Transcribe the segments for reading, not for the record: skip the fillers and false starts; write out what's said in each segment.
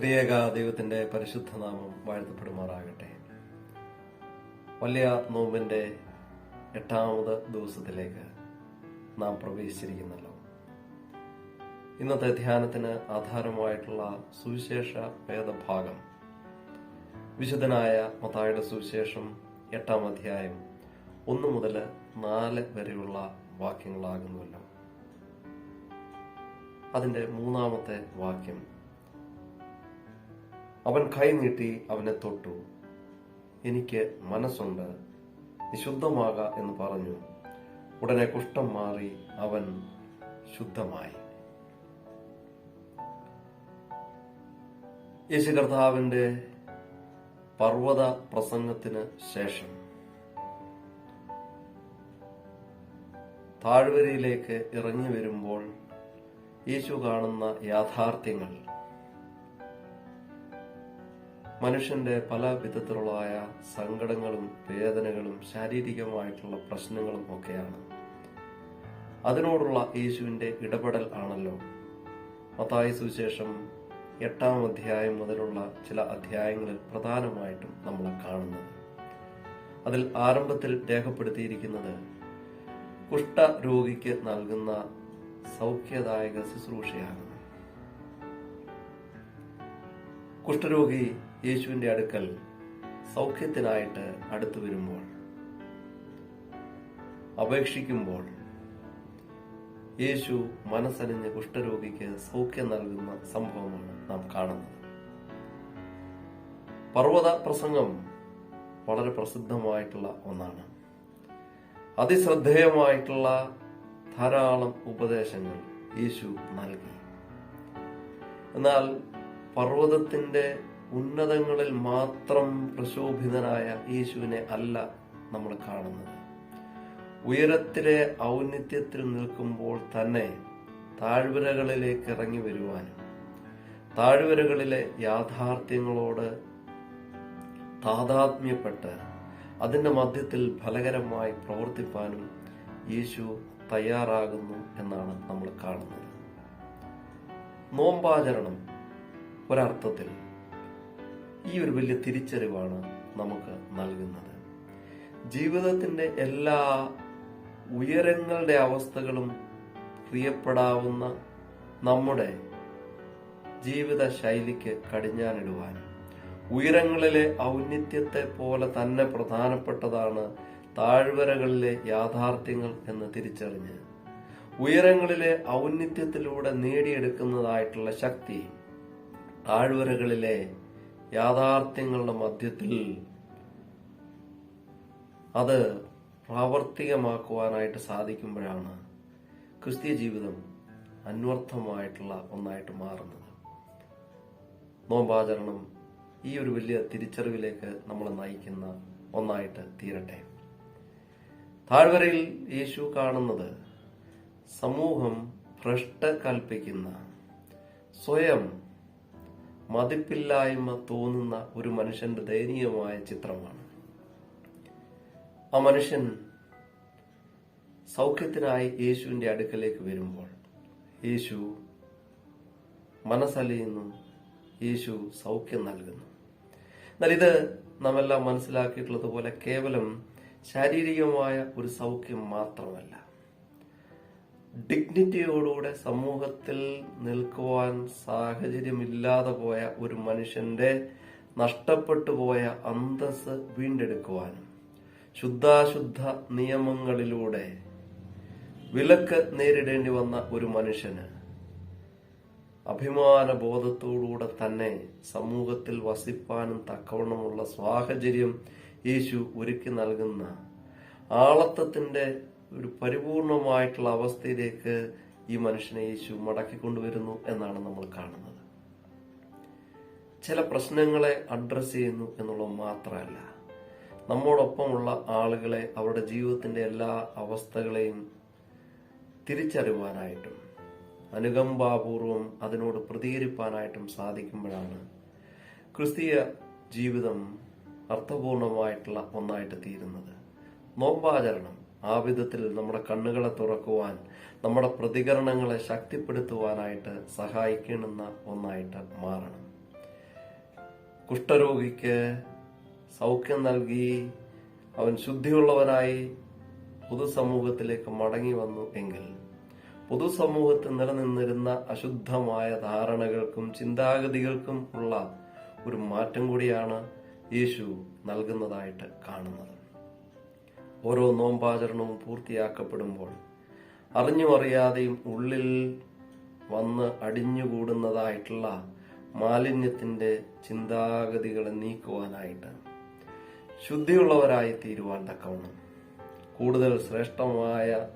ത്രിയേക ദൈവത്തിന്റെ പരിശുദ്ധ നാമം വാഴ്ത്തപ്പെടുമാറാകട്ടെ. വലിയ നോമ്പിന്റെ 8ാമത് ദിവസത്തിലേക്ക് നാം പ്രവേശിച്ചിരിക്കുന്നല്ലോ. ഇന്നത്തെ ധ്യാനത്തിന് ആധാരമായിട്ടുള്ള സുവിശേഷ വേദഭാഗം വിശുദ്ധനായ മത്തായിയുടെ സുവിശേഷം 8ാം അധ്യായം 1 മുതൽ 4 വരെയുള്ള വാക്യങ്ങളാകുന്നുവല്ലോ. അതിന്റെ 3ാമത്തെ വാക്യം, അവൻ കൈ നീട്ടി അവനെ തൊട്ടു, എനിക്ക് മനസ്സുണ്ട്, നീ ശുദ്ധമാക എന്ന് പറഞ്ഞു. ഉടനെ കുഷ്ഠം മാറി അവൻ ശുദ്ധമായി. യേശു കർത്താവിന്റെ പർവ്വത പ്രസംഗത്തിന് ശേഷം താഴ്വരയിലേക്ക് ഇറങ്ങി വരുമ്പോൾ യേശു കാണുന്ന യാഥാർത്ഥ്യങ്ങൾ മനുഷ്യന്റെ പല വിധത്തിലുള്ളതായ സങ്കടങ്ങളും വേദനകളും ശാരീരികമായിട്ടുള്ള പ്രശ്നങ്ങളും ഒക്കെയാണ്. അതിനോടുള്ള യേശുവിന്റെ ഇടപെടൽ ആണല്ലോ മത്തായി സുവിശേഷം 8ാം അധ്യായം മുതലുള്ള ചില അധ്യായങ്ങളിൽ പ്രധാനമായിട്ടും നമ്മൾ കാണുന്നത്. അതിൽ ആരംഭത്തിൽ രേഖപ്പെടുത്തിയിരിക്കുന്നത് കുഷ്ഠരോഗിക്ക് നൽകുന്ന സൗഖ്യദായക ശുശ്രൂഷയാണ്. കുഷ്ഠരോഗി യേശുവിന്റെ അടുക്കൽ സൗഖ്യത്തിനായിട്ട് അടുത്തു വരുമ്പോൾ, അപേക്ഷിക്കുമ്പോൾ യേശു മനസ്സലിഞ്ഞ് കുഷ്ഠരോഗിക്ക് സൗഖ്യം നൽകുന്ന സംഭവമാണ് നാം കാണുന്നത്. പർവ്വത പ്രസംഗം വളരെ പ്രസിദ്ധമായിട്ടുള്ള ഒന്നാണ്. അതിശ്രദ്ധേയമായിട്ടുള്ള ധാരാളം ഉപദേശങ്ങൾ യേശു നൽകി. എന്നാൽ പർവ്വതത്തിന്റെ ഉന്നതങ്ങളിൽ മാത്രം പ്രശോഭിതനായ യേശുവിനെ അല്ല നമ്മൾ കാണുന്നത്. ഉയരത്തിലെ ഔന്നിത്യത്തിൽ നിൽക്കുമ്പോൾ തന്നെ താഴ്വരകളിലേക്ക് ഇറങ്ങി വരുവാനും താഴ്വരകളിലെ യാഥാർത്ഥ്യങ്ങളോട് താതാത്മ്യപ്പെട്ട് അതിന്റെ മധ്യത്തിൽ ഫലകരമായി പ്രവർത്തിപ്പാനും യേശു തയ്യാറാകുന്നു എന്നാണ് നമ്മൾ കാണുന്നത്. നോമ്പാചരണം ഒരർത്ഥത്തിൽ ഈ ഒരു വലിയ തിരിച്ചറിവാണ് നമുക്ക് നൽകുന്നത്. ജീവിതത്തിന്റെ എല്ലാ ഉയരങ്ങളുടെ അവസ്ഥകളും പ്രിയപ്പെടാവുന്ന നമ്മുടെ ജീവിത ശൈലിക്ക് കടിഞ്ഞാണിടുവാനും ഉയരങ്ങളിലെ ഔന്നിത്യത്തെ പോലെ തന്നെ പ്രധാനപ്പെട്ടതാണ് താഴ്വരകളിലെ യാഥാർത്ഥ്യങ്ങൾ എന്ന് തിരിച്ചറിഞ്ഞ് ഉയരങ്ങളിലെ ഔന്നിത്യത്തിലൂടെ നേടിയെടുക്കുന്നതായിട്ടുള്ള ശക്തി താഴ്വരകളിലെ യാഥാർത്ഥ്യങ്ങളുടെ മധ്യത്തിൽ അത് പ്രാവർത്തികമാക്കുവാനായിട്ട് സാധിക്കുമ്പോഴാണ് ക്രിസ്തീയ ജീവിതം അന്വർത്ഥമായിട്ടുള്ള ഒന്നായിട്ട് മാറുന്നത്. നോമ്പാചരണം ഈ ഒരു വലിയ തിരിച്ചറിവിലേക്ക് നമ്മളെ നയിക്കുന്ന ഒന്നായിട്ട് തീരട്ടെ. താഴ്വരയിൽ യേശു കാണുന്നത് സമൂഹം ഭ്രഷ്ട കൽപ്പിക്കുന്ന, സ്വയം മതിപ്പില്ലായ്മ തോന്നുന്ന ഒരു മനുഷ്യന്റെ ദയനീയമായ ചിത്രമാണ്. ആ മനുഷ്യൻ സൗഖ്യത്തിനായി യേശുവിന്റെ അടുക്കലേക്ക് വരുമ്പോൾ യേശു മനസ്സലിയുന്നു, യേശു സൗഖ്യം നൽകുന്നു. എന്നാൽ ഇത് നാമെല്ലാം മനസ്സിലാക്കിയിട്ടുള്ളതുപോലെ കേവലം ശാരീരികമായ ഒരു സൗഖ്യം മാത്രമല്ല, ഡിഗ്നിറ്റിയോടുകൂടെ സമൂഹത്തിൽ നിൽക്കുവാൻ സാഹചര്യമില്ലാതെ പോയ ഒരു മനുഷ്യന്റെ നഷ്ടപ്പെട്ടു പോയ അന്തസ്സ് വീണ്ടെടുക്കുവാനും ശുദ്ധാശുദ്ധ നിയമങ്ങളിലൂടെ വിലക്ക് നേരിടേണ്ടി വന്ന ഒരു മനുഷ്യന് അഭിമാന ബോധത്തോടുകൂടെ തന്നെ സമൂഹത്തിൽ വസിപ്പാനും തക്കവണ്ണമുള്ള സാഹചര്യം യേശു ഒരുക്കി നൽകുന്ന ആളത്വത്തിന്റെ ഒരു പരിപൂർണമായിട്ടുള്ള അവസ്ഥയിലേക്ക് ഈ മനുഷ്യനെ യേശു മടക്കിക്കൊണ്ടുവരുന്നു എന്നാണ് നമ്മൾ കാണുന്നത്. ചില പ്രശ്നങ്ങളെ അഡ്രസ് ചെയ്യുന്നു എന്നുള്ളത് മാത്രമല്ല, നമ്മോടൊപ്പമുള്ള ആളുകളെ അവരുടെ ജീവിതത്തിന്റെ എല്ലാ അവസ്ഥകളെയും തിരിച്ചറിവാനായിട്ടും അനുകമ്പാപൂർവം അതിനോട് പ്രതികരിപ്പാനായിട്ടും സാധിക്കുമ്പോഴാണ് ക്രിസ്തീയ ജീവിതം അർത്ഥപൂർണമായിട്ടുള്ള ഒന്നായിട്ട് തീരുന്നത്. നോമ്പാചരണം ആ വിധത്തിൽ നമ്മുടെ കണ്ണുകളെ തുറക്കുവാൻ, നമ്മുടെ പ്രതികരണങ്ങളെ ശക്തിപ്പെടുത്തുവാനായിട്ട് സഹായിക്കുന്ന ഒന്നായിട്ട് മാറണം. കുഷ്ഠരോഗിക്ക് സൗഖ്യം നൽകി അവൻ ശുദ്ധിയുള്ളവനായി പൊതുസമൂഹത്തിലേക്ക് മടങ്ങി വന്നു എങ്കിൽ പൊതുസമൂഹത്തിൽ നിലനിന്നിരുന്ന അശുദ്ധമായ ധാരണകൾക്കും ചിന്താഗതികൾക്കും ഉള്ള ഒരു മാറ്റം കൂടിയാണ് യേശു നൽകുന്നതായിട്ട് കാണുന്നത്. ഓരോ നോമ്പാചരണവും പൂർത്തിയാക്കപ്പെടുമ്പോൾ അറിഞ്ഞും അറിയാതെയും ഉള്ളിൽ വന്ന് അടിഞ്ഞുകൂടുന്നതായിട്ടുള്ള മാലിന്യത്തിന്റെ ചിന്താഗതികളെ നീക്കുവാനായിട്ട് ശുദ്ധിയുള്ളവരായി തീരുവാൻ തക്കവണ്ണം, കൂടുതൽ ശ്രേഷ്ഠമായ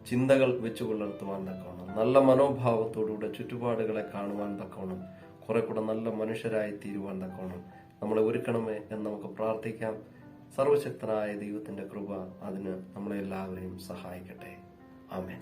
ചിന്തകൾ വെച്ചു പുലർത്തുവാൻ തക്കവണ്ണം, നല്ല മനോഭാവത്തോടുകൂടെ ചുറ്റുപാടുകളെ കാണുവാൻ തക്കവണ്ണം, കുറെ കൂടെ നല്ല മനുഷ്യരായി തീരുവാൻ തക്കവണ്ണം നമ്മളെ ഒരുക്കണമേ എന്ന് നമുക്ക് പ്രാർത്ഥിക്കാം. സർവശക്തനായ ദൈവത്തിന്റെ കൃപ അതിന് നമ്മളെ എല്ലാവരെയും സഹായിക്കട്ടെ. ആമേൻ.